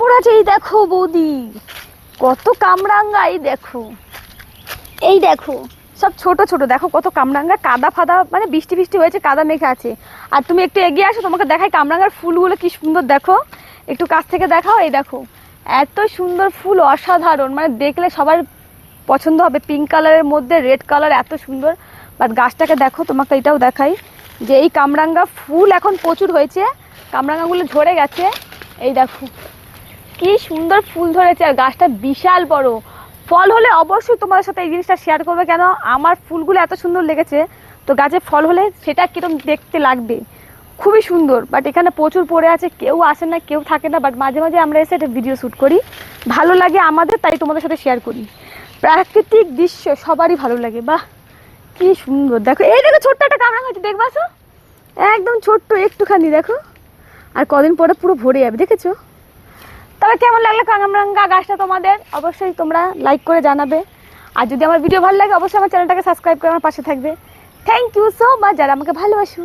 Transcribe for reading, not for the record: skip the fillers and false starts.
পড়ে আছে। এই দেখো বৌদি কত কামরাঙ্গা, এই দেখো সব ছোট ছোট, দেখো কত কামরাঙ্গা, কাদা ফাদা মানে বৃষ্টি বৃষ্টি হয়েছে, কাদা মেখে আছে। আর তুমি একটু এগিয়ে আসো, তোমাকে দেখাই কামরাঙ্গার ফুলগুলো কি সুন্দর, দেখো একটু কাছ থেকে দেখাও। এই দেখো এত সুন্দর ফুল, অসাধারণ, মানে দেখলে সবার পছন্দ হবে। পিঙ্ক কালারের মধ্যে রেড কালার, এত সুন্দর। বাট গাছটাকে দেখো, তোমাকে এটাও দেখাই যে এই কামরাঙ্গা ফুল এখন প্রচুর হয়েছে, কামরাঙ্গাগুলো ঝরে গেছে। এই দেখো কি সুন্দর ফুল ধরেছে, আর গাছটা বিশাল বড়। ফল হলে অবশ্যই তোমাদের সাথে এই জিনিসটা শেয়ার করবে, কেন আমার ফুলগুলো এত সুন্দর লেগেছে। তো গাছে ফল হলে সেটা কিরকম দেখতে লাগবে, খুবই সুন্দর। বাট এখানে প্রচুর পড়ে আছে, কেউ আসে না, কেউ থাকে না। বাট মাঝে মাঝে আমরা এসে একটা ভিডিও শ্যুট করি, ভালো লাগে আমাদের, তাই তোমাদের সাথে শেয়ার করি। প্রাকৃতিক দৃশ্য সবারই ভালো লাগে। বাহ কি সুন্দর, দেখো এই দেখো ছোট্ট একটা কামরাঙ্গা হচ্ছে, দেখবাছো একদম ছোট্ট একটুখানি, দেখো আর কদিন পরে পুরো ভরে যাবে, দেখেছো? তবে কেমন লাগলো কামরাঙ্গা গাছটা তোমাদের, অবশ্যই তোমরা লাইক করে জানাবে। আর যদি আমার ভিডিও ভালো লাগে অবশ্যই আমার চ্যানেলটাকে সাবস্ক্রাইব করে আমার পাশে থাকবে। থ্যাংক ইউ সো মাচ যারা আমাকে ভালোবাসো।